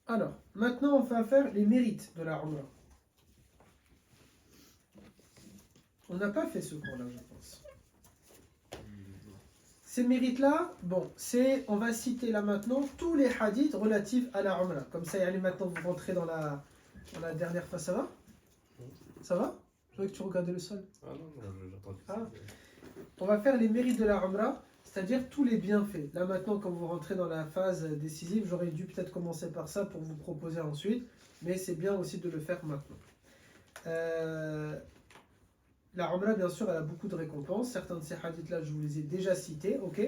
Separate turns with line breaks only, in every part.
Alors, maintenant on va faire les mérites de la Umrah. On n'a pas fait ce cours-là, je pense. Ces mérites-là, bon, on va citer là maintenant tous les hadiths relatifs à la Umrah. Comme ça, allez maintenant vous rentrez dans la dernière phase. Ça va? Ça va? Je vois que tu regardais le sol.
Ah non, j'entends que
Ah. On va faire les mérites de la Umrah, c'est-à-dire tous les bienfaits. Là maintenant, quand vous rentrez dans la phase décisive, j'aurais dû peut-être commencer par ça pour vous proposer ensuite, mais c'est bien aussi de le faire maintenant. La Umrah, bien sûr, elle a beaucoup de récompenses. Certains de ces hadiths-là, je vous les ai déjà cités, ok?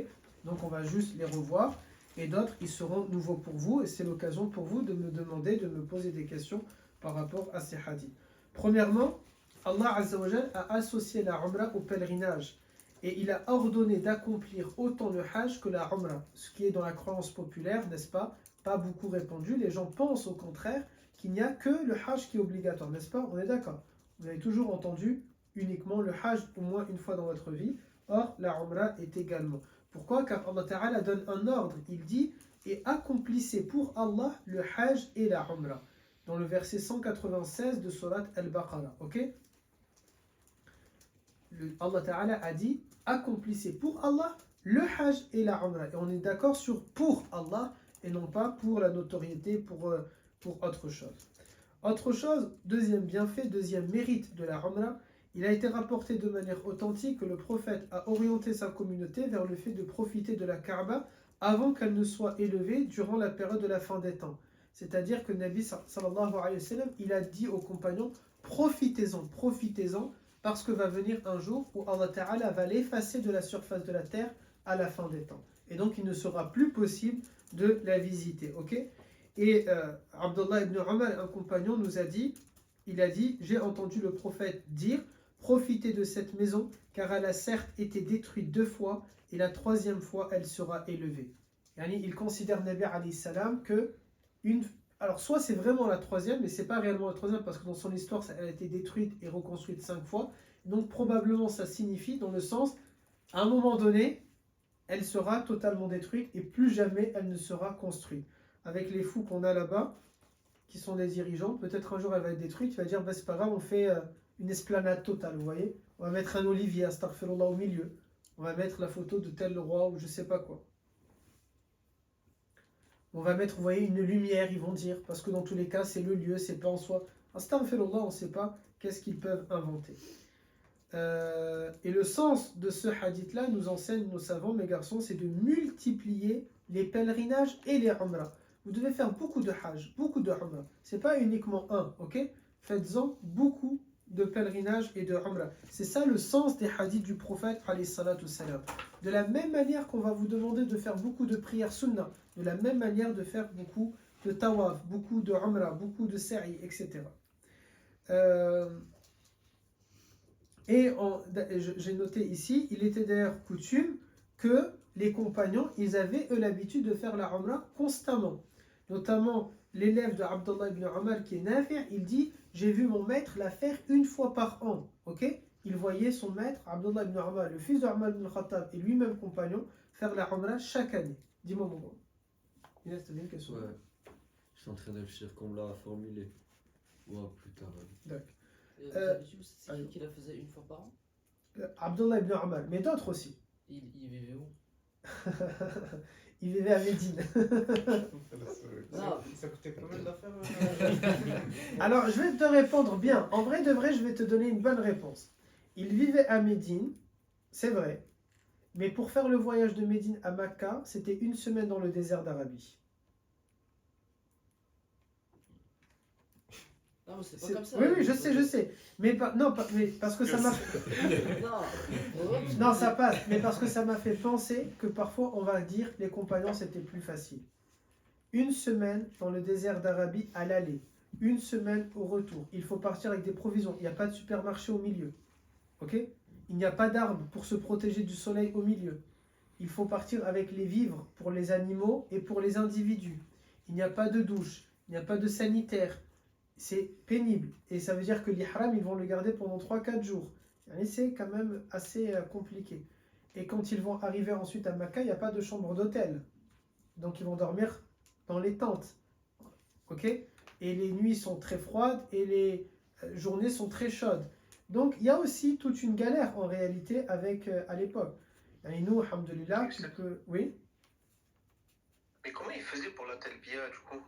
Donc on va juste les revoir. Et d'autres, ils seront nouveaux pour vous. Et c'est l'occasion pour vous de me demander, de me poser des questions par rapport à ces hadiths. Premièrement, Allah Azza wa Jal a associé la Umrah au pèlerinage. Et il a ordonné d'accomplir autant le Hajj que la Umrah. Ce qui est dans la croyance populaire, n'est-ce pas? Pas beaucoup répandu. Les gens pensent au contraire qu'il n'y a que le Hajj qui est obligatoire, n'est-ce pas? On est d'accord. Vous avez toujours entendu uniquement le Hajj au moins une fois dans votre vie. Or, la Umrah est également. Pourquoi? Car Allah Ta'ala donne un ordre. Il dit « Et accomplissez pour Allah le Hajj et la Umrah » dans le verset 196 de Surat Al-Baqarah. Ok? Allah Ta'ala a dit « Accomplissez pour Allah le Hajj et la Umrah ». Et on est d'accord sur « pour Allah » et non pas pour la notoriété, pour autre chose. Autre chose, deuxième bienfait, deuxième mérite de la Umrah, il a été rapporté de manière authentique que le prophète a orienté sa communauté vers le fait de profiter de la Kaaba avant qu'elle ne soit élevée durant la période de la fin des temps. C'est-à-dire que Nabi sallallahu alayhi wa sallam, il a dit aux compagnons, profitez-en, profitez-en, parce que va venir un jour où Allah Ta'ala va l'effacer de la surface de la terre à la fin des temps. Et donc il ne sera plus possible de la visiter. Ok? Et Abdullah ibn Umar, un compagnon, nous a dit, il a dit, j'ai entendu le prophète dire, profitez de cette maison, car elle a certes été détruite 2 fois, et la 3e fois, elle sera élevée. Yani, il considère Nabi alayhi salam que alors soit c'est vraiment la 3e, mais c'est pas réellement la 3e, parce que dans son histoire, elle a été détruite et reconstruite 5 fois. Donc probablement ça signifie, dans le sens, à un moment donné, elle sera totalement détruite, et plus jamais elle ne sera construite. Avec les fous qu'on a là-bas, qui sont des dirigeants, peut-être un jour elle va être détruite, tu vas dire, bah, c'est pas grave, on fait une esplanade totale, vous voyez. On va mettre un olivier, astaghfirullah, au milieu. On va mettre la photo de tel roi ou je sais pas quoi. On va mettre, vous voyez, une lumière, ils vont dire, parce que dans tous les cas, c'est le lieu, c'est pas en soi. Astaghfirullah, on ne sait pas qu'est-ce qu'ils peuvent inventer. Et le sens de ce hadith-là, nous enseignent nos savants, mes garçons, c'est de multiplier les pèlerinages et les umrah. Vous devez faire beaucoup de hajj, beaucoup de umrah. C'est pas uniquement un, ok? Faites-en beaucoup de pèlerinages et de umrah. C'est ça le sens des hadiths du prophète, alayhi salatu salam. De la même manière qu'on va vous demander de faire beaucoup de prières sunnah, de la même manière de faire beaucoup de tawaf, beaucoup de umrah, beaucoup de sa'i, etc. Et j'ai noté ici, il était d'ailleurs coutume que les compagnons, ils avaient eux l'habitude de faire la Umrah constamment. Notamment l'élève de Abdullah ibn Umar qui est Nafi', il dit « J'ai vu mon maître la faire 1 fois par an. » Ok? Il voyait son maître, Abdullah ibn Umar, le fils de Umar ibn Khattab et lui-même compagnon, faire la Umrah chaque année. Dis-moi mon gros. Inès, tu as une question?
Ouais, je suis en train de réfléchir comme l'a formulé. Ouais, plus tard.
D'accord.
C'est qui la faisait 1 fois par an?
Abdullah ibn Umar, mais d'autres aussi.
Il vivait où?
Il vivait à Médine.
Ça coûtait combien d'affaires
Alors, je vais te répondre bien. En vrai de vrai, je vais te donner une bonne réponse. Il vivait à Médine, c'est vrai. Mais pour faire le voyage de Médine à Makka, c'était 1 semaine dans le désert d'Arabie.
Non, mais c'est pas comme ça.
Oui, je sais. Mais mais parce que ça m'a... Non, ça passe. Mais parce que ça m'a fait penser que parfois, on va dire les compagnons, c'était plus facile. 1 semaine dans le désert d'Arabie à l'aller. 1 semaine au retour. Il faut partir avec des provisions. Il n'y a pas de supermarché au milieu. Ok? Il n'y a pas d'armes pour se protéger du soleil au milieu. Il faut partir avec les vivres pour les animaux et pour les individus. Il n'y a pas de douche. Il n'y a pas de sanitaire. C'est pénible. Et ça veut dire que l'ihram, ils vont le garder pendant 3-4 jours. Et c'est quand même assez compliqué. Et quand ils vont arriver ensuite à Makkah, il n'y a pas de chambre d'hôtel. Donc ils vont dormir dans les tentes. Ok? Et les nuits sont très froides et les journées sont très chaudes. Donc il y a aussi toute une galère en réalité avec à l'époque. Et nous, alhamdoulilah, tu peux... Oui?
Mais comment ils faisaient pour la talbiya du coup?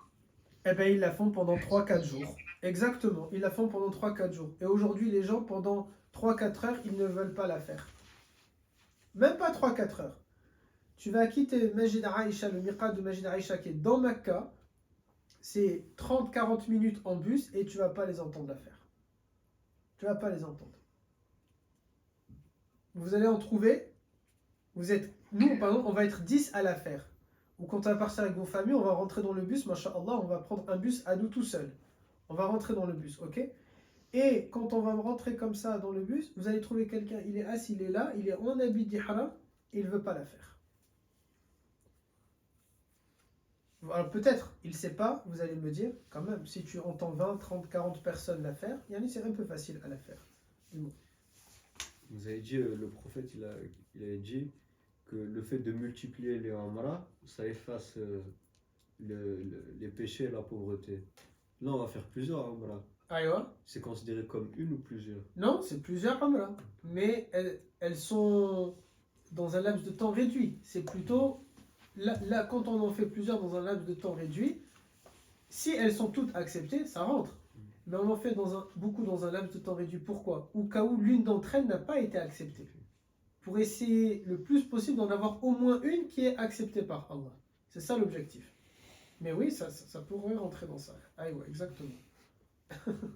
Eh bien, ils la font pendant 3-4 jours. Exactement, ils la font pendant 3-4 jours. Et aujourd'hui, les gens, pendant 3-4 heures, ils ne veulent pas la faire. Même pas 3-4 heures. Tu vas quitter Masjid Aïcha, le miqat de Masjid Aïcha qui est dans Mecca. C'est 30-40 minutes en bus et tu vas pas les entendre la faire. Tu vas pas les entendre. Vous allez en trouver. Nous, par exemple, on va être 10 à la faire. Ou quand on va partir avec vos familles, on va rentrer dans le bus, masha'Allah, on va prendre un bus à nous tout seuls. On va rentrer dans le bus, ok? Et quand on va rentrer comme ça dans le bus, vous allez trouver quelqu'un, il est assis, il est là, il est en habit d'ihram, et il ne veut pas la faire. Alors peut-être, il ne sait pas, vous allez me dire, quand même, si tu entends 20, 30, 40 personnes la faire, c'est un peu facile à la faire.
Vous avez dit, le prophète, il avait dit que le fait de multiplier les Umrah, ça efface les péchés et la pauvreté. Là, on va faire plusieurs Umrah.
Aïwa.
C'est considéré comme une ou plusieurs?
Non, c'est plusieurs Umrah. Mais elles sont dans un laps de temps réduit. C'est plutôt, là, quand on en fait plusieurs dans un laps de temps réduit, si elles sont toutes acceptées, ça rentre. Mais on en fait beaucoup dans un laps de temps réduit. Pourquoi? Au cas où l'une d'entre elles n'a pas été acceptée. Pour essayer le plus possible d'en avoir au moins une qui est acceptée par Allah. C'est ça l'objectif. Mais oui, ça pourrait rentrer dans ça. Ah ouais, exactement.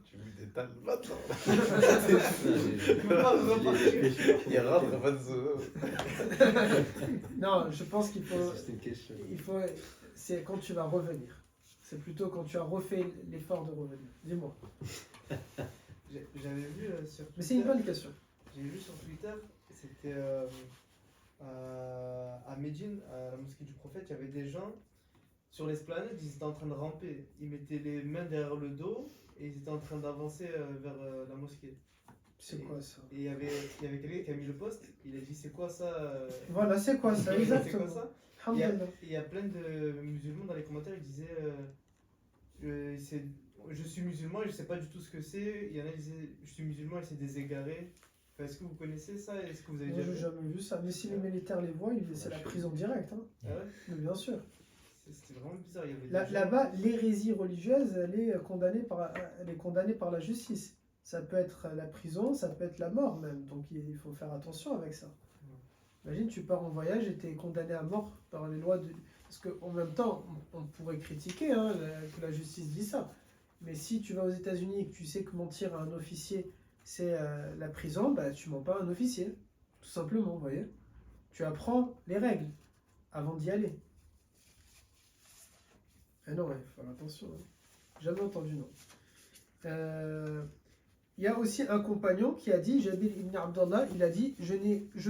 Tu mets des tas de maths là.
Il
Il rentre pas de
Non, je pense qu'il faut...
C'est une question.
C'est quand tu vas revenir. C'est plutôt quand tu as refait l'effort de revenir. Dis-moi.
J'avais vu sur Twitter.
Mais c'est une bonne question.
J'ai vu sur Twitter, c'était à Médine, à la mosquée du prophète, il y avait des gens sur l'esplanade, ils étaient en train de ramper. Ils mettaient les mains derrière le dos et ils étaient en train d'avancer vers la mosquée.
C'est quoi ça?
Et il y avait quelqu'un qui a mis le poste, il a dit c'est quoi ça
Voilà, c'est quoi ça?
C'est
Exactement.
quoi ça?
Alhamdulillah.
Il y a plein de musulmans dans les commentaires, ils disaient je suis musulman et je sais pas du tout ce que c'est. Il y en a qui disaient je suis musulman et c'est des égarés. Enfin, est-ce que vous connaissez ça? Est-ce que vous avez
Moi,
déjà
j'ai
vu?
jamais vu ça. Mais si les militaires les voient, c'est la prison directe. Hein.
Ah ouais?
Mais bien sûr.
C'était vraiment bizarre. Il y avait des gens-
Là-bas, l'hérésie religieuse, elle est condamnée par la justice. Ça peut être la prison, ça peut être la mort même. Donc il faut faire attention avec ça. Imagine, tu pars en voyage et tu es condamné à mort par les lois de... Parce qu'en même temps, on pourrait critiquer que la justice dit ça. Mais si tu vas aux États-Unis et que tu sais que mentir à un officier, c'est la prison, bah, tu mens pas à un officier. Tout simplement, vous voyez. Tu apprends les règles avant d'y aller. Ah non, il faut faire attention. Hein. Jamais entendu, non. Il y a aussi un compagnon qui a dit, Jabir ibn Abdallah, il a dit, je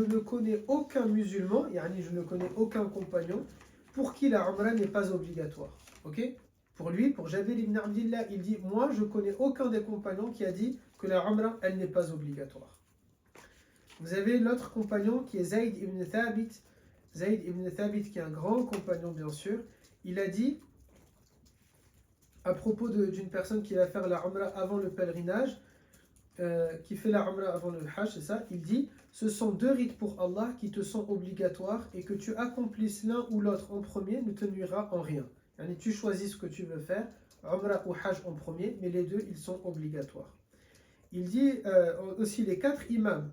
ne connais aucun musulman, yani je ne connais aucun compagnon, pour qui la Umrah n'est pas obligatoire. Ok? Pour lui, pour Jabir ibn Abdallah, il dit, moi je connais aucun des compagnons qui a dit que la Umrah, elle n'est pas obligatoire. Vous avez l'autre compagnon qui est Zayd ibn Thabit. Zayd ibn Thabit qui est un grand compagnon bien sûr. Il a dit, à propos d'une personne qui va faire la Umrah avant le pèlerinage, qui fait la Umrah avant le Hajj, c'est ça, il dit, ce sont deux rites pour Allah qui te sont obligatoires et que tu accomplisses l'un ou l'autre en premier ne te nuira en rien. Yani, tu choisis ce que tu veux faire, Umrah ou Hajj en premier, mais les deux, ils sont obligatoires. Il dit aussi les quatre imams,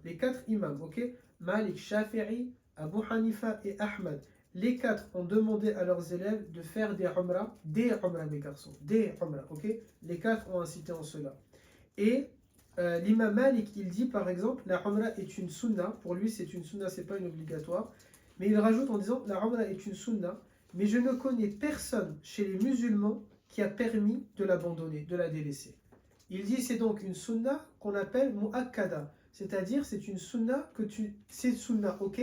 ok, Malik, Shafi'i, Abu Hanifa et Ahmad. Les quatre ont demandé à leurs élèves de faire des Umrah mes garçons, des Umrah, ok. Les quatre ont incité en cela. Et l'imam Malik, il dit par exemple, la Umrah est une sunna. Pour lui, c'est une sunna, c'est pas une obligatoire. Mais il rajoute en disant, la Umrah est une sunna, mais je ne connais personne chez les musulmans qui a permis de l'abandonner, de la délaisser. Il dit, c'est donc une sunna qu'on appelle mu'akkada. C'est-à-dire, c'est une sunna c'est sunna, ok,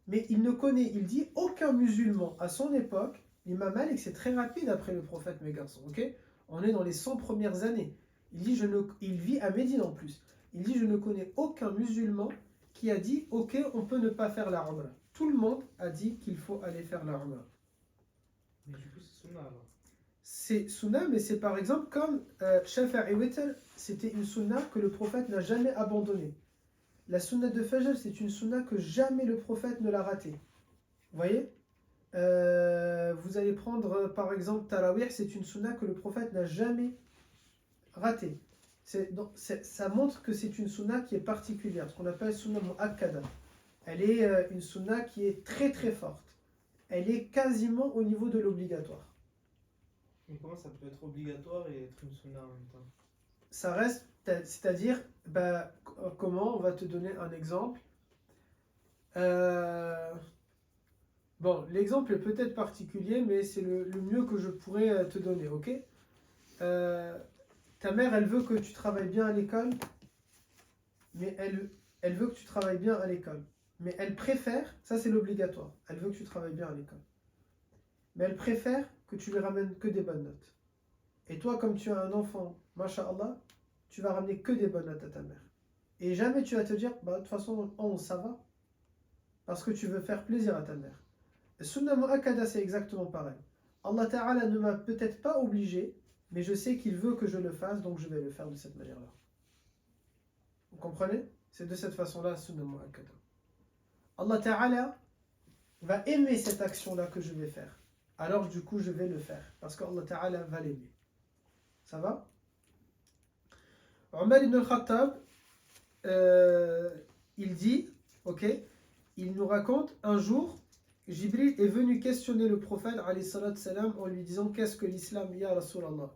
mais il ne connaît, il dit, aucun musulman à son époque. L'imam Malik, c'est très rapide après le prophète, mes garçons, ok. On est dans les 100 premières années. Il dit, il vit à Médine en plus. Il dit, je ne connais aucun musulman qui a dit, ok, on peut ne pas faire la Umrah. Tout le monde a dit qu'il faut aller faire la Umrah.
Mais du coup, c'est sunna alors.
c'est sunna, mais c'est par exemple comme Shafa'i Witr, c'était une sunna que le prophète n'a jamais abandonnée. La sunna de Fajr, c'est une sunna que jamais le prophète ne l'a ratée. Vous voyez? Vous allez prendre par exemple Tarawih, c'est une sunna que le prophète n'a jamais ratée. Ça montre que c'est une sunna qui est particulière, ce qu'on appelle sunna mu'akkada. Elle est une sunna qui est très très forte. Elle est quasiment au niveau de l'obligatoire.
Mais comment ça peut être obligatoire et être une sunna en même temps?
Ça reste, c'est-à-dire, comment? On va te donner un exemple. Bon, l'exemple est peut-être particulier, mais c'est le mieux que je pourrais te donner, ok? Ta mère, elle veut que tu travailles bien à l'école, mais elle veut que tu travailles bien à l'école. Mais elle préfère, ça c'est l'obligatoire, elle veut que tu travailles bien à l'école. Mais elle préfère que tu lui ramènes que des bonnes notes. Et toi, comme tu as un enfant, masha'Allah, tu vas ramener que des bonnes notes à ta mère. Et jamais tu vas te dire, de toute façon, 11, ça va. Parce que tu veux faire plaisir à ta mère. Sunna mu'akkada, c'est exactement pareil. Allah Ta'ala ne m'a peut-être pas obligé, mais je sais qu'il veut que je le fasse, donc je vais le faire de cette manière-là. Vous comprenez? C'est de cette façon-là, sunna mu'akkada. Allah Ta'ala va aimer cette action-là que je vais faire. Alors du coup, je vais le faire. Parce qu'Allah Ta'ala va l'aimer. Ça va? Omar ibn al-Khattab, il dit, ok, il nous raconte un jour, Jibril est venu questionner le prophète alayhi salatu salam, en lui disant qu'est-ce que l'islam, ya Rasulallah.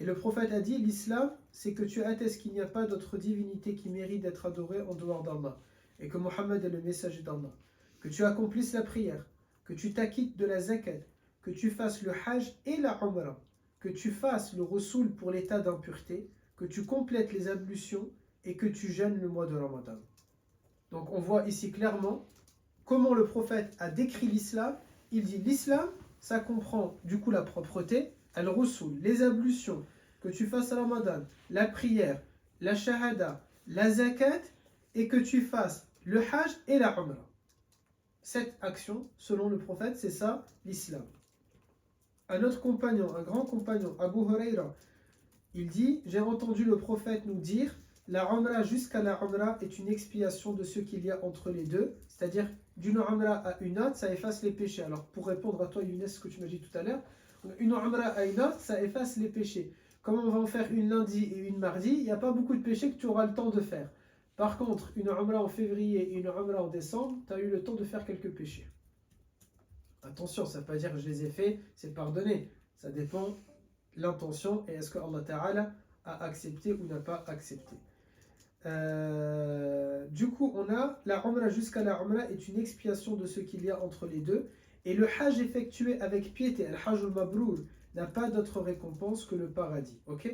Et le prophète a dit, l'islam, c'est que tu attestes qu'il n'y a pas d'autre divinité qui mérite d'être adorée en dehors d'Allah, et que Mohammed est le messager d'Allah, que tu accomplisses la prière, que tu t'acquittes de la zakat, que tu fasses le hajj et la umrah, que tu fasses le rasoul pour l'état d'impureté, que tu complètes les ablutions et que tu jeûnes le mois de Ramadan. Donc on voit ici clairement comment le prophète a décrit l'islam. Il dit l'islam, ça comprend du coup la propreté, al-rasoul, les ablutions, que tu fasses Ramadan, la prière, la shahada, la zakat et que tu fasses le hajj et la umrah. Cette action, selon le prophète, c'est ça l'islam. Un autre compagnon, un grand compagnon, Abu Huraira, il dit, j'ai entendu le prophète nous dire, la umrah jusqu'à la umrah est une expiation de ce qu'il y a entre les deux, c'est-à-dire d'une umrah à une autre, ça efface les péchés. Alors pour répondre à toi Younes, ce que tu m'as dit tout à l'heure, une umrah à une autre, ça efface les péchés. Comme on va en faire une lundi et une mardi, il n'y a pas beaucoup de péchés que tu auras le temps de faire. Par contre, une umrah en février et une umrah en décembre, tu as eu le temps de faire quelques péchés. Attention, ça ne veut pas dire que je les ai faits, c'est pardonné. Ça dépend de l'intention et est-ce que Allah Ta'ala a accepté ou n'a pas accepté. Du coup, on a la umrah jusqu'à la umrah est une expiation de ce qu'il y a entre les deux. Et le hajj effectué avec piété, al-hajj al-mabrour, n'a pas d'autre récompense que le paradis. Ok?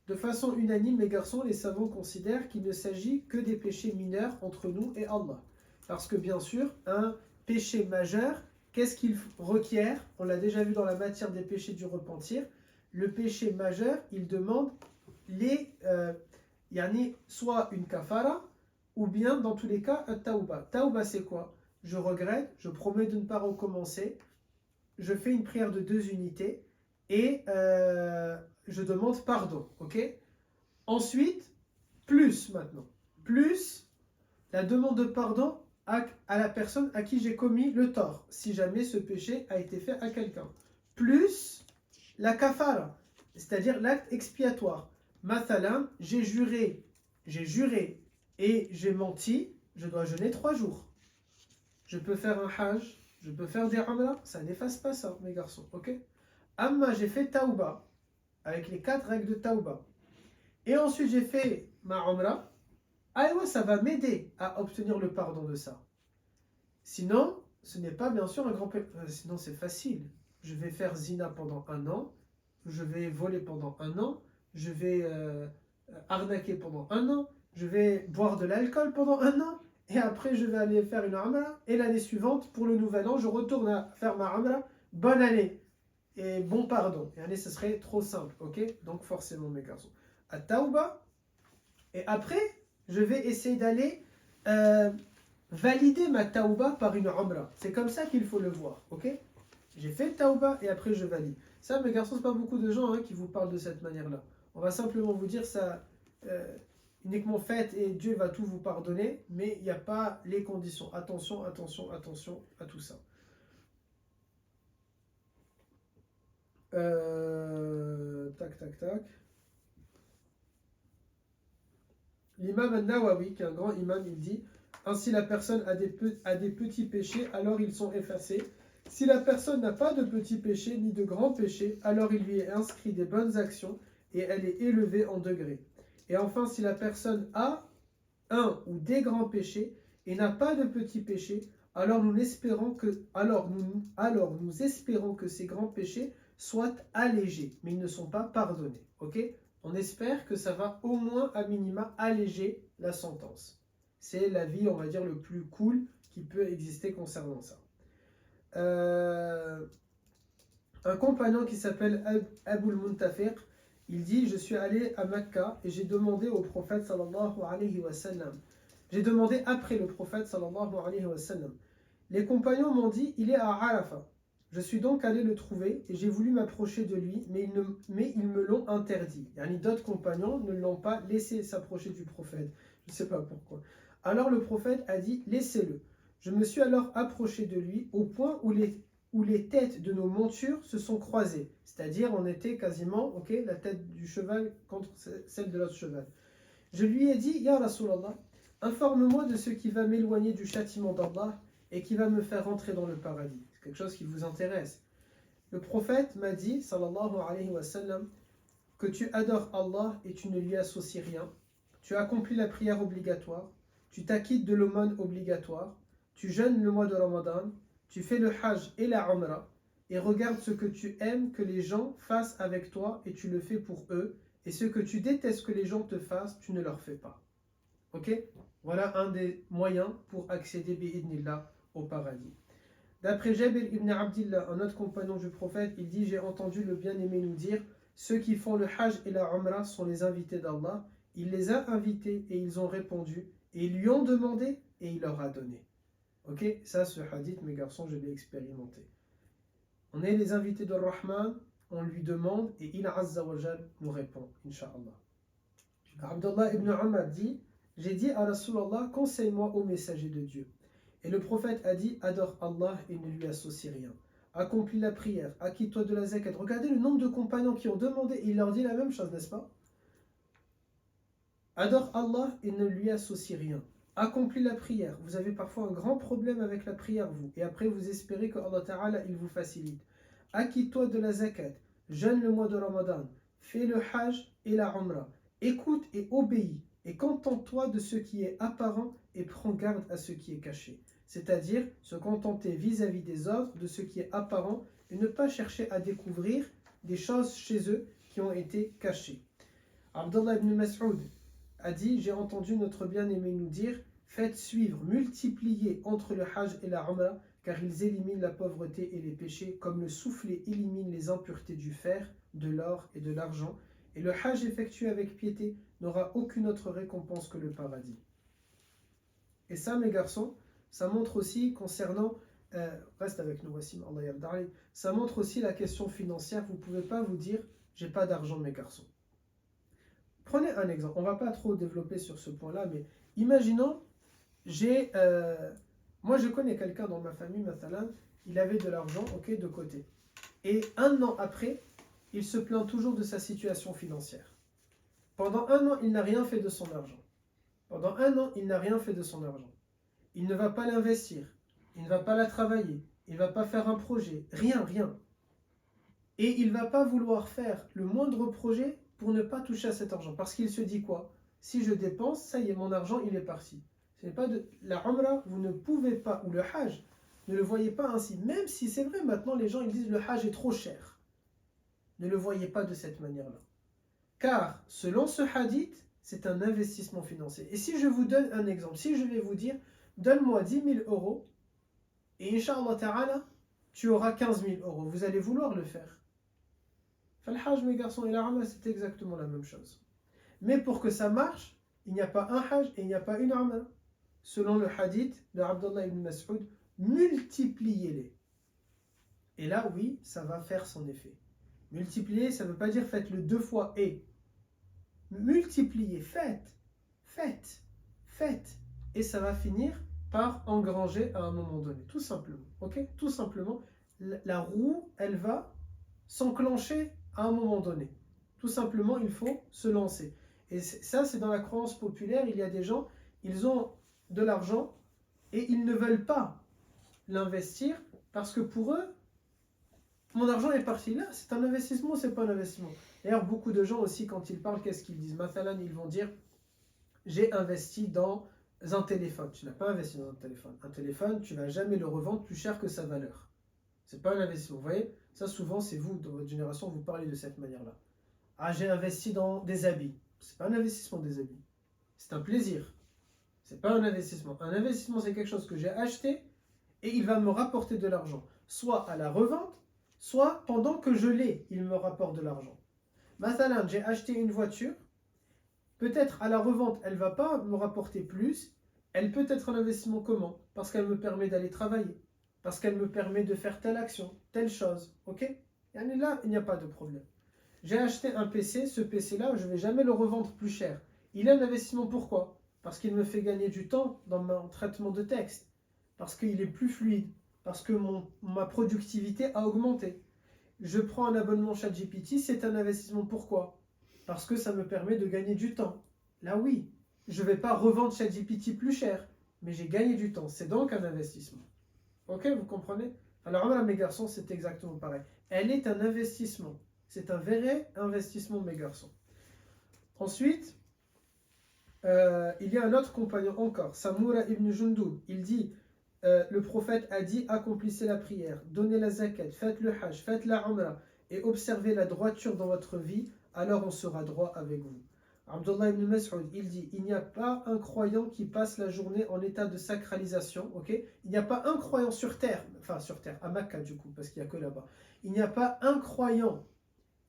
De façon unanime, les garçons, les savants considèrent qu'il ne s'agit que des péchés mineurs entre nous et Allah. Parce que bien sûr, un péché majeur, qu'est-ce qu'il requiert? On l'a déjà vu dans la matière des péchés du repentir. Le péché majeur, il demande soit une kafara, ou bien dans tous les cas, un tauba. Tauba, c'est quoi? Je regrette, je promets de ne pas recommencer, je fais une prière de 2 unités et je demande pardon. Ok? Ensuite, plus la demande de pardon à la personne à qui j'ai commis le tort, si jamais ce péché a été fait à quelqu'un. Plus la kafara, c'est-à-dire l'acte expiatoire. Mathalan, j'ai juré et j'ai menti, je dois jeûner 3 jours. Je peux faire un hajj, je peux faire des umrah, ça n'efface pas ça, mes garçons, ok? Amma, j'ai fait tauba, avec les 4 règles de tauba. Et ensuite, j'ai fait ma umrah. Ça va m'aider à obtenir le pardon de ça. Sinon, ce n'est pas bien sûr un grand péché. Sinon, c'est facile. Je vais faire zina pendant 1 an, je vais voler pendant 1 an, je vais arnaquer pendant 1 an, je vais boire de l'alcool pendant 1 an, et après je vais aller faire une umrah, et l'année suivante, pour le nouvel an, je retourne à faire ma umrah. Bonne année et bon pardon. Et année, ce serait trop simple, ok? Donc forcément, mes garçons, à tauba, et après, je vais essayer d'aller valider ma tauba par une umrah. C'est comme ça qu'il faut le voir, ok? J'ai fait tauba et après je valide. Ça, mes garçons, c'est pas beaucoup de gens qui vous parlent de cette manière-là. On va simplement vous dire ça uniquement faites et Dieu va tout vous pardonner, mais il n'y a pas les conditions. Attention, attention, attention à tout ça. Tac, tac, tac. L'imam al-Nawawi, qui est un grand imam, il dit: ainsi la personne a des petits péchés, alors ils sont effacés. Si la personne n'a pas de petits péchés ni de grands péchés, alors il lui est inscrit des bonnes actions et elle est élevée en degrés. Et enfin, si la personne a un ou des grands péchés et n'a pas de petits péchés, alors nous espérons que ces grands péchés soient allégés, mais ils ne sont pas pardonnés. Ok? On espère que ça va au moins à minima alléger la sentence. C'est l'avis, on va dire, le plus cool qui peut exister concernant ça. Un compagnon qui s'appelle Abul Muntafiq, il dit: je suis allé à Mecca et j'ai demandé au prophète sallallahu alayhi wa sallam. J'ai demandé après le prophète sallallahu alayhi wa sallam. Les compagnons m'ont dit: il est à Arafat. Je suis donc allé le trouver et j'ai voulu m'approcher de lui, mais ils me l'ont interdit. D'autres compagnons ne l'ont pas laissé s'approcher du prophète. Je ne sais pas pourquoi. Alors le prophète a dit: laissez-le. Je me suis alors approché de lui au point où les têtes de nos montures se sont croisées. C'est-à-dire on était quasiment, la tête du cheval contre celle de l'autre cheval. Je lui ai dit: Ya Rasulallah, informe-moi de ce qui va m'éloigner du châtiment d'Allah et qui va me faire rentrer dans le paradis. C'est quelque chose qui vous intéresse. Le prophète m'a dit, sallallahu alayhi wa sallam, que tu adores Allah et tu ne lui associes rien. Tu accomplis la prière obligatoire. Tu t'acquittes de l'aumône obligatoire. Tu jeûnes le mois de Ramadan. Tu fais le hajj et la umrah. Et regarde ce que tu aimes que les gens fassent avec toi et tu le fais pour eux. Et ce que tu détestes que les gens te fassent, tu ne leur fais pas. Ok? Voilà un des moyens pour accéder bi'idnillah au paradis. D'après Jabir ibn Abdillah, un autre compagnon du prophète, il dit: j'ai entendu le bien-aimé nous dire: ceux qui font le hajj et la umrah sont les invités d'Allah. Il les a invités et ils ont répondu, et ils lui ont demandé et il leur a donné. Ok? Ça, ce hadith, mes garçons, je l'ai expérimenté. On est les invités de Rahman, on lui demande et il, Azza wa Jal, nous répond, Inch'Allah. Abdullah ibn Umar dit: j'ai dit à Rasulallah, conseille-moi au messager de Dieu. Et le prophète a dit: adore Allah et ne lui associe rien. Accomplis la prière, acquitte-toi de la zakat. Regardez le nombre de compagnons qui ont demandé, et il leur dit la même chose, n'est-ce pas? Adore Allah et ne lui associe rien. Accomplis la prière. Vous avez parfois un grand problème avec la prière, vous, et après vous espérez que Allah Ta'ala il vous facilite. Acquitte-toi de la zakat. Jeûne le mois de Ramadan. Fais le hajj et la umrah. Écoute et obéis. Et contente-toi de ce qui est apparent et prends garde à ce qui est caché. C'est-à-dire se contenter vis-à-vis des autres de ce qui est apparent et ne pas chercher à découvrir des choses chez eux qui ont été cachées. Abdullah ibn Mas'ud a dit: j'ai entendu notre bien-aimé nous dire: faites suivre, multipliez entre le hajj et la umrah, car ils éliminent la pauvreté et les péchés comme le soufflet élimine les impuretés du fer, de l'or et de l'argent. Et le hajj effectué avec piété n'aura aucune autre récompense que le paradis. Et ça, mes garçons, ça montre aussi concernant, reste avec nous, Wassim, Allah yardari, ça montre aussi la question financière. Vous ne pouvez pas vous dire: j'ai pas d'argent, mes garçons. Prenez un exemple, on ne va pas trop développer sur ce point-là, mais imaginons, moi je connais quelqu'un dans ma famille, Mathalan, il avait de l'argent, de côté. Et un an après, il se plaint toujours de sa situation financière. Pendant un an, il n'a rien fait de son argent. Pendant un an, il n'a rien fait de son argent. Il ne va pas l'investir, il ne va pas la travailler, il ne va pas faire un projet, rien. Et il ne va pas vouloir faire le moindre projet pour ne pas toucher à cet argent. Parce qu'il se dit quoi? Si je dépense, ça y est, mon argent, il est parti. Ce n'est pas de la umrah, vous ne pouvez pas, ou le hajj, ne le voyez pas ainsi. Même si c'est vrai, maintenant les gens ils disent le hajj est trop cher. Ne le voyez pas de cette manière-là. Car, selon ce hadith, c'est un investissement financier. Et si je vous donne un exemple, si je vais vous dire: donne-moi 10 000 euros, et Inch'Allah Ta'ala, tu auras 15 000 euros. Vous allez vouloir le faire. Le hajj, mes garçons, et la umrah, c'est exactement la même chose. Mais pour que ça marche, il n'y a pas un hajj et il n'y a pas une umrah. Selon le hadith de Abdullah ibn Mas'ud, multipliez-les. Et là, oui, ça va faire son effet. Multiplier, ça ne veut pas dire faites-le 2 fois et. Multiplier, faites. Et ça va finir par engranger à un moment donné, tout simplement. Ok? Tout simplement, la roue, elle va s'enclencher à un moment donné. Tout simplement, il faut se lancer. Et ça, c'est dans la croyance populaire. Il y a des gens, ils ont de l'argent et ils ne veulent pas l'investir parce que pour eux, mon argent est parti là, c'est un investissement ou c'est pas un investissement? D'ailleurs, beaucoup de gens aussi, quand ils parlent, qu'est-ce qu'ils disent? Mathalan, ils vont dire, j'ai investi dans un téléphone. Tu n'as pas investi dans un téléphone. Un téléphone, tu ne vas jamais le revendre plus cher que sa valeur. C'est pas un investissement. Vous voyez, ça souvent, c'est vous, dans votre génération, vous parlez de cette manière-là. Ah, j'ai investi dans des habits. C'est pas un investissement des habits. C'est un plaisir. C'est pas un investissement. Un investissement, c'est quelque chose que j'ai acheté et il va me rapporter de l'argent. Soit à la revente, soit pendant que je l'ai, il me rapporte de l'argent. Mathalan, j'ai acheté une voiture. Peut-être à la revente, elle ne va pas me rapporter plus. Elle peut être un investissement comment? Parce qu'elle me permet d'aller travailler. Parce qu'elle me permet de faire telle action, telle chose. Ok? Et là, il n'y a pas de problème. J'ai acheté un PC. Ce PC-là, je ne vais jamais le revendre plus cher. Il est un investissement pourquoi? Parce qu'il me fait gagner du temps dans mon traitement de texte. Parce qu'il est plus fluide. Parce que ma productivité a augmenté. Je prends un abonnement ChatGPT, c'est un investissement pourquoi? Parce que ça me permet de gagner du temps. Là oui, je ne vais pas revendre ChatGPT plus cher, mais j'ai gagné du temps. C'est donc un investissement. Ok, vous comprenez? Alors là, mes garçons, c'est exactement pareil. Elle est un investissement. C'est un vrai investissement, mes garçons. Ensuite, il y a un autre compagnon encore, Samura ibn Jundub. Il dit, le prophète a dit, accomplissez la prière, donnez la zakat, faites le hajj, faites la umrah et observez la droiture dans votre vie, alors on sera droit avec vous. Abdullah ibn Mas'ud, il dit, il n'y a pas un croyant qui passe la journée en état de sacralisation, ok? Il n'y a pas un croyant sur terre, à Makkah du coup, parce qu'il n'y a que là-bas. Il n'y a pas un croyant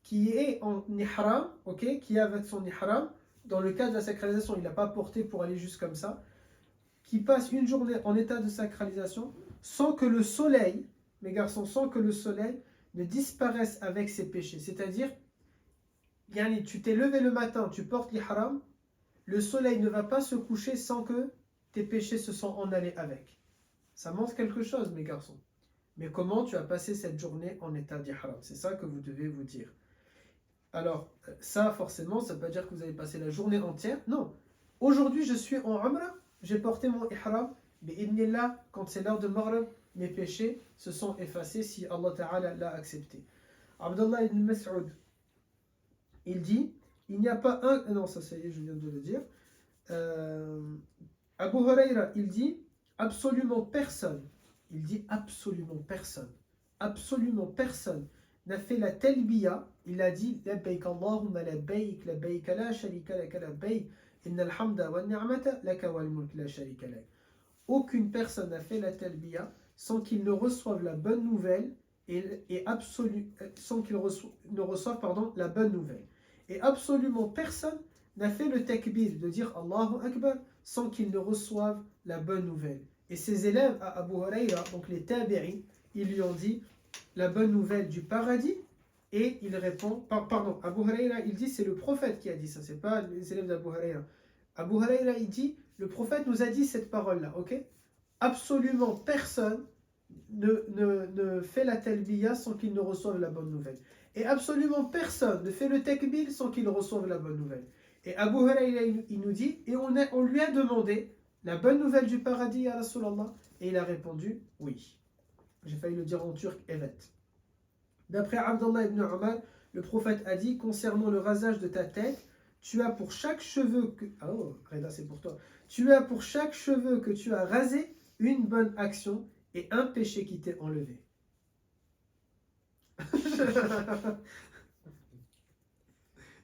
qui est en ihram, ok? Qui est avec son ihram, dans le cas de la sacralisation, il n'a pas porté pour aller juste comme ça, qui passe une journée en état de sacralisation sans que le soleil, mes garçons, sans que le soleil ne disparaisse avec ses péchés. C'est-à-dire, Yani, tu t'es levé le matin, tu portes l'ihram, le soleil ne va pas se coucher sans que tes péchés se sont en allés avec. Ça montre quelque chose, mes garçons. Mais comment tu as passé cette journée en état d'ihram? C'est ça que vous devez vous dire. Alors, ça, forcément, ça ne veut pas dire que vous avez passé la journée entière. Non. Aujourd'hui, je suis en umrah, j'ai porté mon ihram, mais idnillah, quand c'est l'heure de Maghrib, mes péchés se sont effacés si Allah Ta'ala l'a accepté. Abdullah ibn Mas'ud, il dit, il n'y a pas un... Non, ça y est, je viens de le dire. Abu Huraira, il dit, absolument personne, il dit absolument personne n'a fait la talbiya, il a dit, labbayk Allahumma labbayk, labbayk la sharika laka labbayk, innal hamda wa ni'mata laka wal mulk la sharika lak. Aucune personne n'a fait la talbiya sans qu'il ne reçoive la bonne nouvelle sans qu'il ne reçoive la bonne nouvelle. Et absolument personne n'a fait le takbir, de dire Allahu Akbar, sans qu'il ne reçoive la bonne nouvelle. Et ses élèves à Abu Huraira, donc les tabi'i, ils lui ont dit la bonne nouvelle du paradis, et il répond, pardon, Abu Huraira, il dit, c'est le prophète qui a dit ça, c'est pas les élèves d'Abu Huraira. Abu Huraira, il dit, le prophète nous a dit cette parole-là, ok? Absolument personne ne fait la talbiya sans qu'il ne reçoive la bonne nouvelle. Et absolument personne ne fait le takbir sans qu'il reçoive la bonne nouvelle. Et Abu Huraira, il nous dit, et on lui a demandé la bonne nouvelle du paradis à Rasulallah, et il a répondu oui. J'ai failli le dire en turc, evet. D'après Abdullah ibn Umar, le prophète a dit, concernant le rasage de ta tête, tu as pour chaque cheveu que... Oh, Reda, c'est pour toi. Tu as pour chaque cheveu que tu as rasé une bonne action et un péché qui t'est enlevé.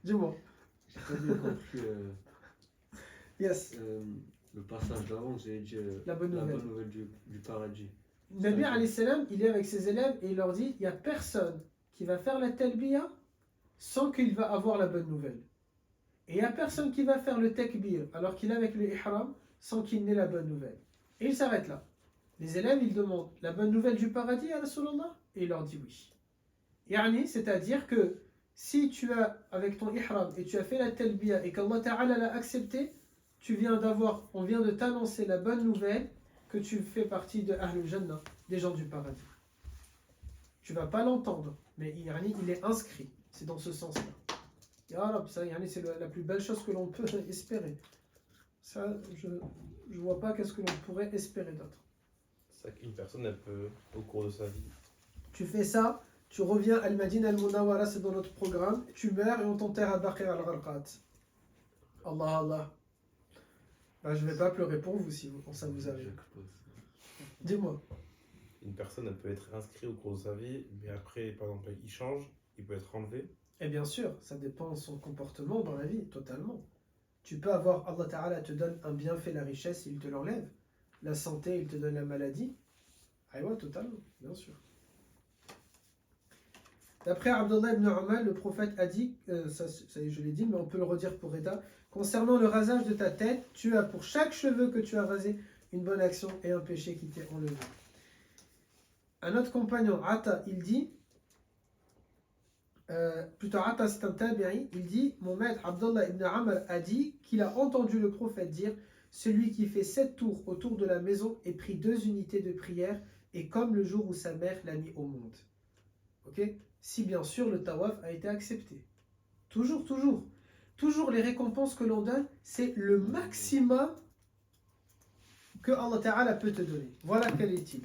Dis-moi.
J'ai pas bien compris
Yes.
le passage d'avant, vous avez dit
La bonne nouvelle
du paradis.
Nabi alayhi salam, il est avec ses élèves et il leur dit, il n'y a personne qui va faire la talbiya sans qu'il va avoir la bonne nouvelle. Et il n'y a personne qui va faire le takbir alors qu'il est avec le ihram sans qu'il n'ait la bonne nouvelle. Et il s'arrête là. Les élèves, ils demandent la bonne nouvelle du paradis à Rasulallah et il leur dit oui. Yani, c'est-à-dire que si tu as, avec ton ihram, et tu as fait la talbiya et qu'Allah Ta'ala l'a accepté, on vient de t'annoncer la bonne nouvelle que tu fais partie de Ahlul Jannah, des gens du paradis. Tu vas pas l'entendre, mais yani, il est inscrit. C'est dans ce sens-là. Ya Rab, ça, yani, c'est la plus belle chose que l'on peut espérer. Ça, je vois pas qu'est-ce que l'on pourrait espérer d'autre.
C'est ça qu'une personne, elle peut, au cours de sa vie,
Tu fais ça, tu reviens à Al-Madina Al-Munawwara, c'est dans notre programme, tu meurs et on t'enterre à Baqi al-Gharqat. Allah Allah. Ben, je vais pas pleurer pour vous si ça vous arrive. Dis-moi.
une personne, elle peut être inscrite au cours de sa vie, mais après, par exemple, il change, il peut être enlevé.
Et bien sûr, ça dépend de son comportement dans la vie, totalement. Tu peux avoir, Allah Ta'ala te donne un bienfait, la richesse, il te l'enlève. La santé, il te donne la maladie. Ah ouais, totalement, bien sûr. D'après Abdullah ibn Umar, le prophète a dit, ça je l'ai dit, mais on peut le redire pour Reda, concernant le rasage de ta tête, tu as pour chaque cheveu que tu as rasé une bonne action et un péché qui t'est enlevé. Un autre compagnon, Atta, il dit, plutôt Atta c'est un tabi'i, il dit, mon maître Abdullah ibn Umar a dit qu'il a entendu le prophète dire, celui qui fait 7 tours autour de la maison et prie 2 unités de prière est comme le jour où sa mère l'a mis au monde. Ok? Si bien sûr le tawaf a été accepté. Toujours, toujours. Toujours les récompenses que l'on donne, c'est le maximum que Allah Ta'ala peut te donner. Voilà quel est-il.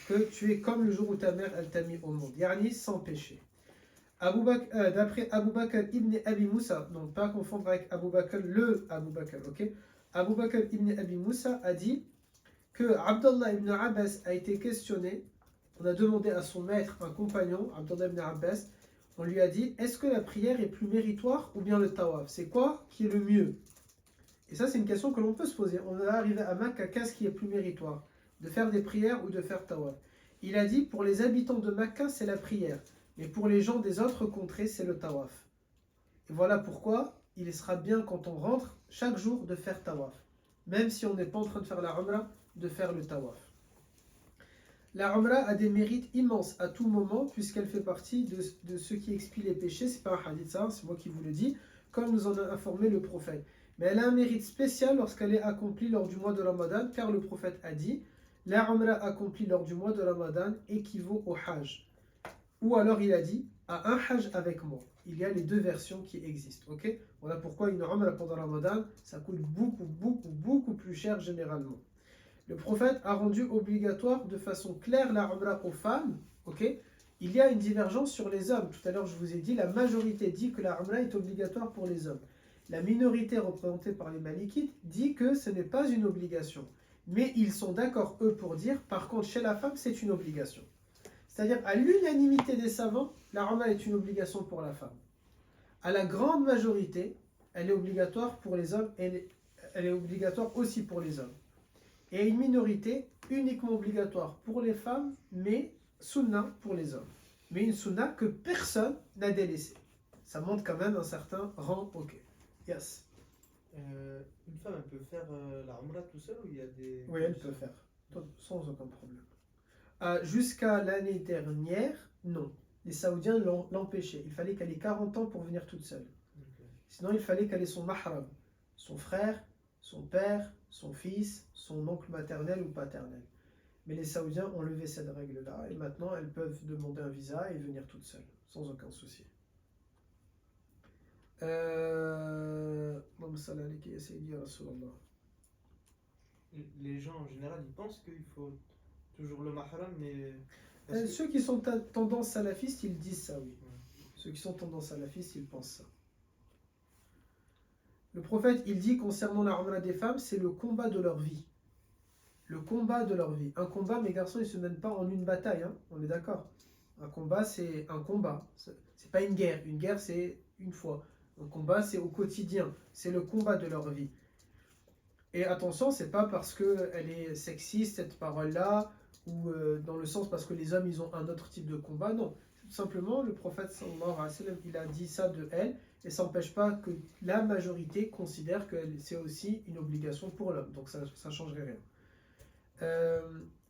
Que tu es comme le jour où ta mère elle t'a mis au monde. Yani sans péché. D'après Abu Bakr ibn Abi Moussa, non pas confondre avec Abu Bakr, le Abu Bakr, ok? Abu Bakr ibn Abi Moussa a dit que Abdullah ibn Abbas a été questionné. On a demandé à son maître, un compagnon, Abdullah ibn Abbas, on lui a dit, est-ce que la prière est plus méritoire ou bien le tawaf? C'est quoi qui est le mieux? Et ça, c'est une question que l'on peut se poser. On va arriver à Makka, qu'est-ce qui est plus méritoire? De faire des prières ou de faire tawaf? Il a dit, pour les habitants de Makka, c'est la prière. Mais pour les gens des autres contrées, c'est le tawaf. Et voilà pourquoi il sera bien quand on rentre chaque jour de faire tawaf. Même si on n'est pas en train de faire la umrah, de faire le tawaf. La umrah a des mérites immenses à tout moment puisqu'elle fait partie de ce qui expie les péchés. C'est pas un hadith ça, c'est moi qui vous le dis, comme nous en a informé le prophète. Mais elle a un mérite spécial lorsqu'elle est accomplie lors du mois de Ramadan, car le prophète a dit, la umrah accomplie lors du mois de Ramadan équivaut au hajj. Ou alors il a dit, à un hajj avec moi. Il y a les deux versions qui existent. Ok? Voilà pourquoi une umrah pendant Ramadan, ça coûte beaucoup plus cher généralement. Le prophète a rendu obligatoire de façon claire la umrah aux femmes. Ok? Il y a une divergence sur les hommes. Tout à l'heure, je vous ai dit, la majorité dit que la umrah est obligatoire pour les hommes. La minorité représentée par les malikites dit que ce n'est pas une obligation. Mais ils sont d'accord, eux, pour dire, par contre, chez la femme, c'est une obligation. C'est-à-dire, à l'unanimité des savants, la umrah est une obligation pour la femme. À la grande majorité, elle est obligatoire pour les hommes et elle est obligatoire aussi pour les hommes. Et une minorité uniquement obligatoire pour les femmes, mais sunna pour les hommes. Mais une sunna que personne n'a délaissée. Ça montre quand même un certain rang, ok. Yes.
Une femme, elle peut faire la umrah tout seul ou il y a des...
Oui, elle peut faire, sans aucun problème. Jusqu'à l'année dernière, non. Les Saoudiens l'ont empêché. Il fallait qu'elle ait 40 ans pour venir toute seule.
Ok.
Sinon, il fallait qu'elle ait son mahram, son frère, son père, son fils, son oncle maternel ou paternel. Mais les Saoudiens ont levé cette règle-là et maintenant elles peuvent demander un visa et venir toutes seules, sans aucun souci.
Les gens en général, ils pensent qu'il faut toujours le mahram, mais...
Ceux qui sont tendance salafistes, ils disent ça, oui. Ceux qui sont tendance salafistes, ils pensent ça. Le prophète, il dit concernant la umrah des femmes, c'est le combat de leur vie. Le combat de leur vie. Un combat, mes garçons, il ne se mène pas en une bataille, hein, on est d'accord. Un combat, c'est un combat. C'est pas une guerre. Une guerre, c'est une fois. Un combat, c'est au quotidien. C'est le combat de leur vie. Et attention, c'est pas parce qu'elle est sexiste, cette parole-là, ou dans le sens parce que les hommes, ils ont un autre type de combat. Non. Tout simplement, le prophète, sallallahu alayhi wa sallam, il a dit ça de elle. Et ça n'empêche pas que la majorité considère que c'est aussi une obligation pour l'homme. Donc ça ne changerait rien.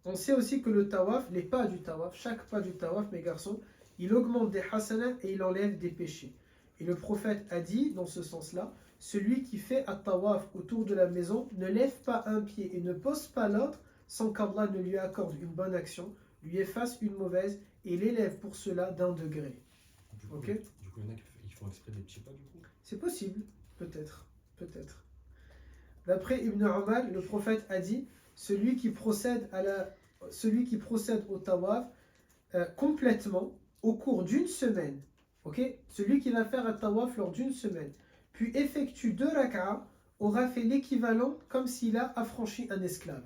On sait aussi que le tawaf, les pas du tawaf, chaque pas du tawaf, mes garçons, il augmente des hasanats et il enlève des péchés. Et le prophète a dit, dans ce sens-là, celui qui fait at-tawaf autour de la maison ne lève pas un pied et ne pose pas l'autre sans qu'Allah ne lui accorde une bonne action, lui efface une mauvaise et l'élève pour cela d'un degré.
Du coup,
Ok.
il y en a qui font exprès des petits pas, du coup.
C'est possible, peut-être, peut-être. D'après Ibn Umar, le prophète a dit, celui qui procède au tawaf complètement au cours d'une semaine, ok, celui qui va faire un tawaf lors d'une semaine, puis effectue 2 rak'ah, aura fait l'équivalent comme s'il a affranchi un esclave.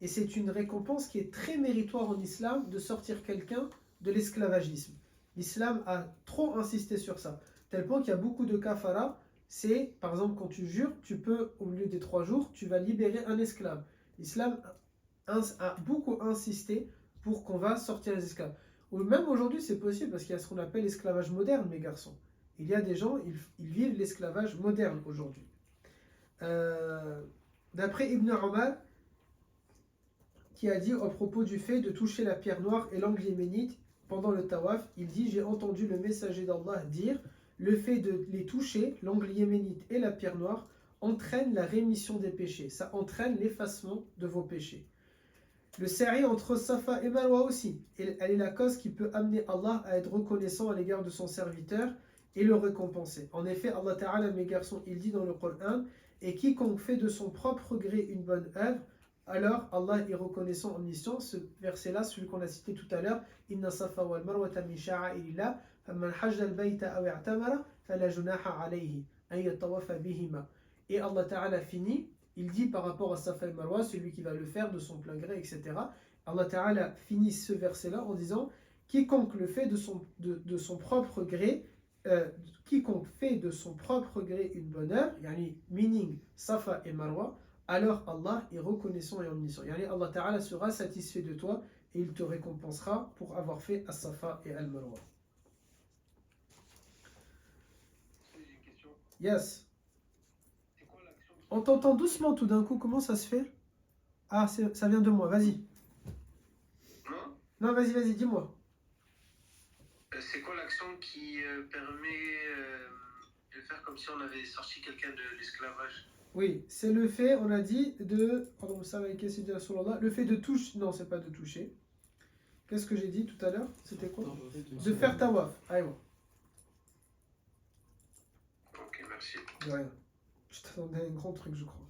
Et c'est une récompense qui est très méritoire en islam de sortir quelqu'un de l'esclavagisme. L'islam a trop insisté sur ça, tel point qu'il y a beaucoup de kafara. C'est, par exemple, quand tu jures, tu peux, au lieu des 3 jours, tu vas libérer un esclave. L'islam a beaucoup insisté pour qu'on va sortir les esclaves. Ou même aujourd'hui, c'est possible parce qu'il y a ce qu'on appelle l'esclavage moderne, mes garçons. Il y a des gens, ils vivent l'esclavage moderne aujourd'hui. D'après Ibn Umar, qui a dit à propos du fait de toucher la pierre noire et l'angle yéménite pendant le tawaf, il dit, j'ai entendu le messager d'Allah dire, le fait de les toucher, l'angle yéménite et la pierre noire, entraîne la rémission des péchés. Ça entraîne l'effacement de vos péchés. Le sa'i entre Safa et Marwa aussi, elle est la cause qui peut amener Allah à être reconnaissant à l'égard de son serviteur et le récompenser. En effet, Allah Ta'ala, mes garçons, il dit dans le Coran, et quiconque fait de son propre gré une bonne œuvre, alors Allah est reconnaissant, omniscient. Ce verset-là, celui qu'on a cité tout à l'heure, Inna Safa wal Marwata min sha'airillah, faman hajja al-bayta aw i'tamara, fala junaha alayhi, an yatawafa bihima. Et Allah Ta'ala finit, il dit par rapport à Safa et Marwa, celui qui va le faire de son plein gré, etc. Allah Ta'ala finit ce verset-là en disant, quiconque le fait de son propre gré, quiconque fait de son propre gré une bonne œuvre, yani meaning Safa et Marwa, alors Allah est reconnaissant et omniscient. Yani Allah Ta'ala sera satisfait de toi et il te récompensera pour avoir fait As-Safa et Al-Marwa.
J'ai une question.
Yes.
C'est quoi l'action qui...
On t'entend doucement tout d'un coup, comment ça se fait? Ah, ça vient de moi, vas-y.
Non?
Non, vas-y, dis-moi.
C'est quoi l'action qui permet de faire comme si on avait sorti quelqu'un de l'esclavage?
Oui, c'est le fait, on a dit, de... Pardon, ça va le fait de toucher... Non, c'est pas de toucher. Qu'est-ce que j'ai dit tout à l'heure? C'était quoi? De faire tawaf. Allez, bon.
Ok, merci.
De rien. Je t'attendais à un grand truc, je crois.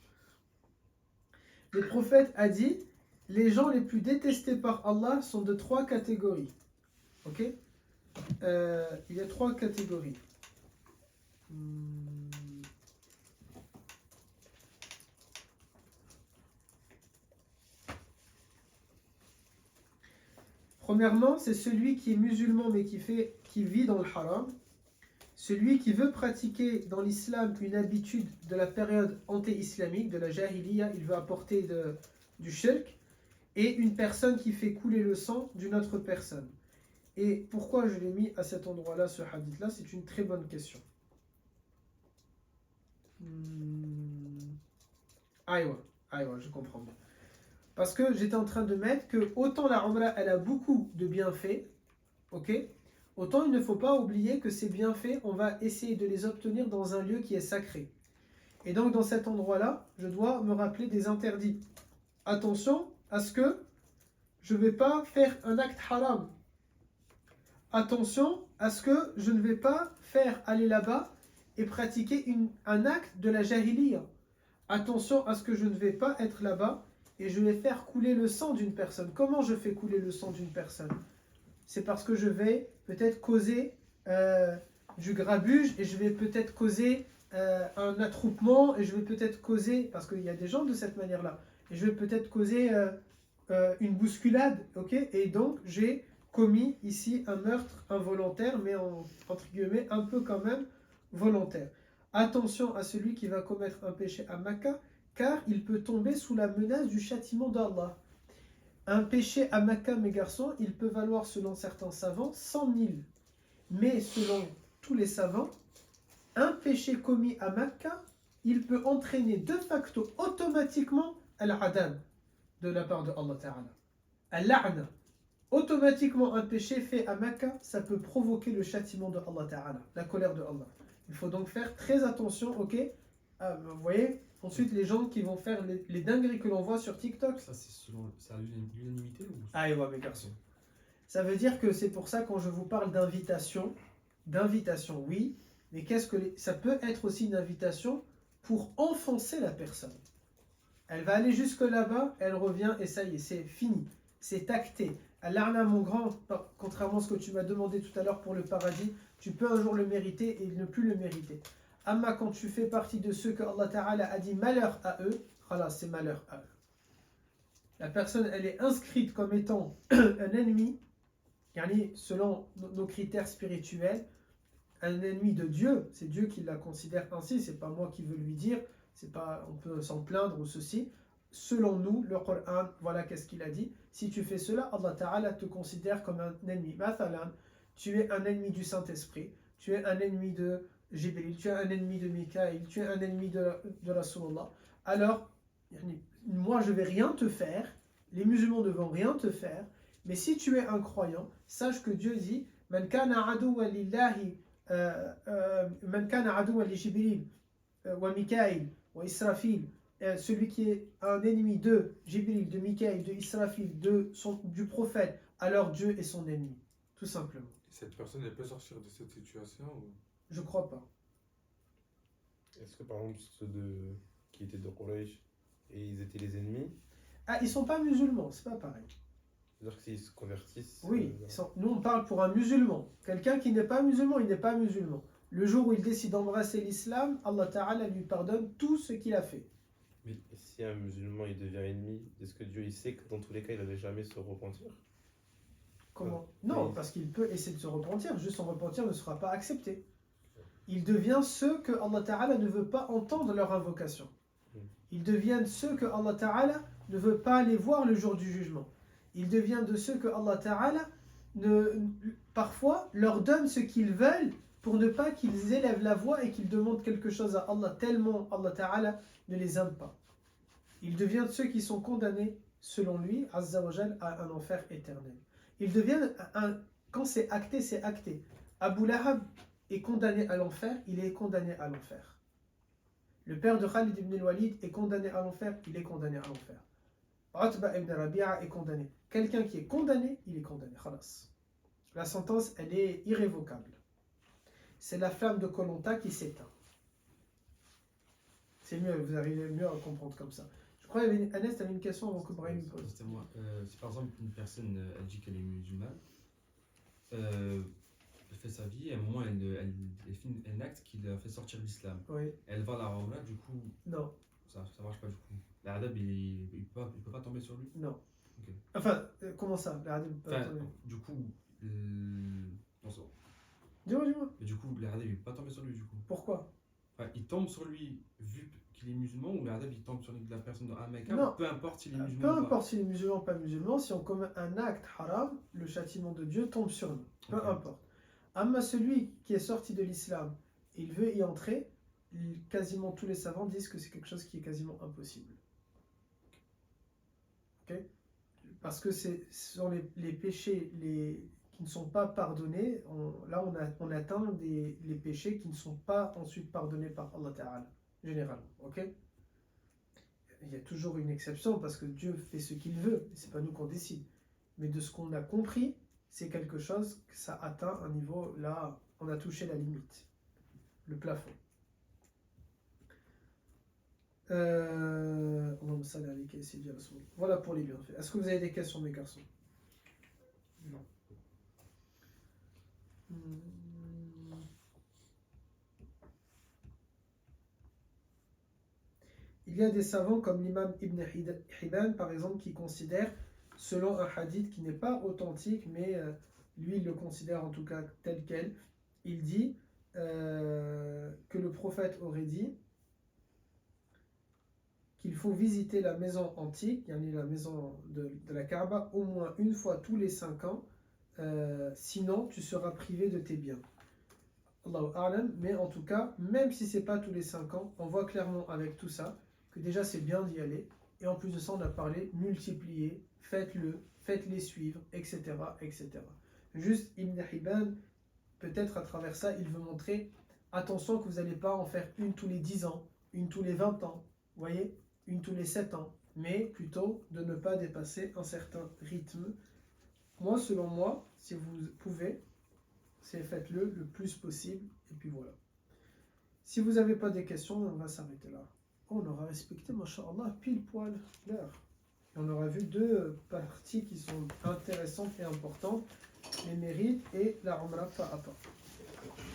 Le prophète a dit, les gens les plus détestés par Allah sont de 3 catégories. Ok? Il y a 3 catégories. Premièrement, c'est celui qui est musulman mais qui vit dans le haram. Celui qui veut pratiquer dans l'islam une habitude de la période anté-islamique, de la jahiliya, il veut apporter du shirk. Et une personne qui fait couler le sang d'une autre personne. Et pourquoi je l'ai mis à cet endroit-là, ce hadith-là? C'est une très bonne question. Aïwa, je comprends bien. Parce que j'étais en train de mettre que autant la Umrah, elle a beaucoup de bienfaits, ok? Autant il ne faut pas oublier que ces bienfaits, on va essayer de les obtenir dans un lieu qui est sacré. Et donc dans cet endroit-là, je dois me rappeler des interdits. Attention à ce que je ne vais pas faire un acte haram. Attention à ce que je ne vais pas faire aller là-bas et pratiquer un acte de la jahiliya. Attention à ce que je ne vais pas être là-bas et je vais faire couler le sang d'une personne. Comment je fais couler le sang d'une personne? C'est parce que je vais peut-être causer du grabuge et je vais peut-être causer un attroupement et je vais peut-être causer, parce qu'il y a des gens de cette manière-là, et je vais peut-être causer une bousculade, ok? Et donc j'ai commis ici un meurtre involontaire, mais entre guillemets un peu quand même volontaire. Attention à celui qui va commettre un péché à Makkah, car il peut tomber sous la menace du châtiment d'Allah. Un péché à Makkah, mes garçons, il peut valoir, selon certains savants, 100 000. Mais selon tous les savants, un péché commis à Makkah, il peut entraîner de facto automatiquement al-adab de la part de Allah Ta'ala. Al-la'na. automatiquement un péché fait à Mecca, ça peut provoquer le châtiment de Allah Ta'ala, la colère de Allah. Il faut donc faire très attention, ok? Vous voyez, ensuite les gens qui vont faire les dingueries que l'on voit sur TikTok.
Ça, c'est à l'unanimité ou...
Ah, et ouais, mes garçons. Ça veut dire que c'est pour ça quand je vous parle d'invitation, oui, mais ça peut être aussi une invitation pour enfoncer la personne. Elle va aller jusque là-bas, elle revient et ça y est, c'est fini, c'est acté. Allah, mon grand, contrairement à ce que tu m'as demandé tout à l'heure pour le paradis, tu peux un jour le mériter et ne plus le mériter. Amma, quand tu fais partie de ceux que Allah Ta'ala a dit malheur à eux, voilà, c'est malheur à eux. La personne, elle est inscrite comme étant un ennemi, selon nos critères spirituels, un ennemi de Dieu, c'est Dieu qui la considère ainsi, c'est pas moi qui veux lui dire, c'est pas, on peut s'en plaindre ou ceci. Selon nous, le Coran, voilà qu'est-ce qu'il a dit. Si tu fais cela, Allah Ta'ala te considère comme un ennemi. Mathalan, tu es un ennemi du Saint-Esprit, tu es un ennemi de Jibril, tu es un ennemi de Mikaïl, tu es un ennemi de Rasulullah. Alors, moi je vais rien te faire, les musulmans ne vont rien te faire, mais si tu es un croyant, sache que Dieu dit Man kana aduwa lillahi Man kana aduwa li Jibril wa Mikaïl wa Israfil, celui qui est un ennemi de Jibril, de Mikaïl, de Israfil, du prophète, alors Dieu est son ennemi, tout simplement.
Cette personne, elle peut sortir de cette situation ou...
Je crois pas.
Est-ce que par exemple ceux qui étaient de Quraysh et ils étaient les ennemis,
Ah, ils sont pas musulmans, c'est pas pareil.
c'est-à-dire que s'ils se convertissent,
Oui, nous on parle pour un musulman. Quelqu'un qui n'est pas musulman, il n'est pas musulman. Le jour où il décide d'embrasser l'islam, Allah Ta'ala lui pardonne tout ce qu'il a fait.
mais si un musulman il devient ennemi, est-ce que Dieu il sait que dans tous les cas il n'allait jamais se repentir?
Comment? Non, parce qu'il peut essayer de se repentir, juste son repentir ne sera pas accepté. Il devient ceux que Allah Ta'ala ne veut pas entendre leur invocation. Ils deviennent ceux que Allah Ta'ala ne veut pas aller voir le jour du jugement. Ils deviennent de ceux que Allah Ta'ala parfois leur donne ce qu'ils veulent pour ne pas qu'ils élèvent la voix et qu'ils demandent quelque chose à Allah, tellement Allah Ta'ala ne les aime pas. Ils deviennent ceux qui sont condamnés, selon lui, Azza wa Jal, à un enfer éternel. Ils deviennent, quand c'est acté, c'est acté. Abu Lahab est condamné à l'enfer, il est condamné à l'enfer. Le père de Khalid ibn al-Walid est condamné à l'enfer, il est condamné à l'enfer. Utba ibn Rabi'a est condamné. Quelqu'un qui est condamné, il est condamné. Khalas. La sentence, elle est irrévocable. C'est la flamme de Koh-Lanta qui s'éteint. C'est mieux, vous arrivez mieux à comprendre comme ça. Je crois qu'il y avait Anas, tu avais une question avant que Brahim pose.
C'était moi. Si par exemple une personne elle dit qu'elle est musulmane, elle fait sa vie, et à un moment elle fait un acte qui la fait sortir de l'islam.
Oui.
Elle va à la Raoula, du coup,
Non.
ça marche pas du coup. L'Adab il peut pas tomber sur lui.
Non.
Ok.
Enfin, comment ça
Du coup, non, ça va.
Dis-moi.
Mais du coup, l'Adab il peut pas tomber sur lui du coup.
Pourquoi?
Enfin, il tombe sur lui vu qu'il est musulman ou l'Adab il tombe sur la personne dans un Mecca,
Non.
peu importe s'il est musulman.
Peu
ou pas.
importe s'il est musulman ou pas musulman, si on commet un acte haram, le châtiment de Dieu tombe sur nous. Peu
Ok.
importe. Amma celui qui est sorti de l'islam, il veut y entrer, quasiment tous les savants disent que c'est quelque chose qui est quasiment impossible. Ok? Parce que ce sont les péchés qui ne sont pas pardonnés. Là, on atteint les péchés qui ne sont pas ensuite pardonnés par Allah Ta'ala, généralement. Ok? Il y a toujours une exception parce que Dieu fait ce qu'il veut, c'est pas nous qu'on décide. Mais de ce qu'on a compris, c'est quelque chose que ça atteint un niveau, là, on a touché la limite, le plafond. Voilà pour les bienfaits. Est-ce que vous avez des questions, mes garçons?
Non.
Il y a des savants comme l'imam Ibn Hibban, par exemple, qui considèrent, selon un hadith qui n'est pas authentique, mais lui, il le considère en tout cas tel quel, il dit que le prophète aurait dit qu'il faut visiter la maison antique, la maison de la Kaaba, au moins une fois tous les 5 ans, sinon tu seras privé de tes biens. Allahu a'lam, mais en tout cas, même si c'est pas tous les 5 ans, on voit clairement avec tout ça que déjà c'est bien d'y aller, et en plus de ça on a parlé, multiplier, faites-le faites-les suivre, etc., etc. Juste, Ibn Hibban, peut-être à travers ça, il veut montrer, attention que vous n'allez pas en faire une tous les 10 ans, une tous les 20 ans, vous voyez, une tous les 7 ans, mais plutôt de ne pas dépasser un certain rythme. Moi, selon moi, si vous pouvez, c'est faites-le le plus possible, et puis voilà. Si vous n'avez pas des questions, on va s'arrêter là. On aura respecté, masha'Allah, pile poil l'heure. On aura vu deux parties qui sont intéressantes et importantes, les mérites et la umrah pas à pas.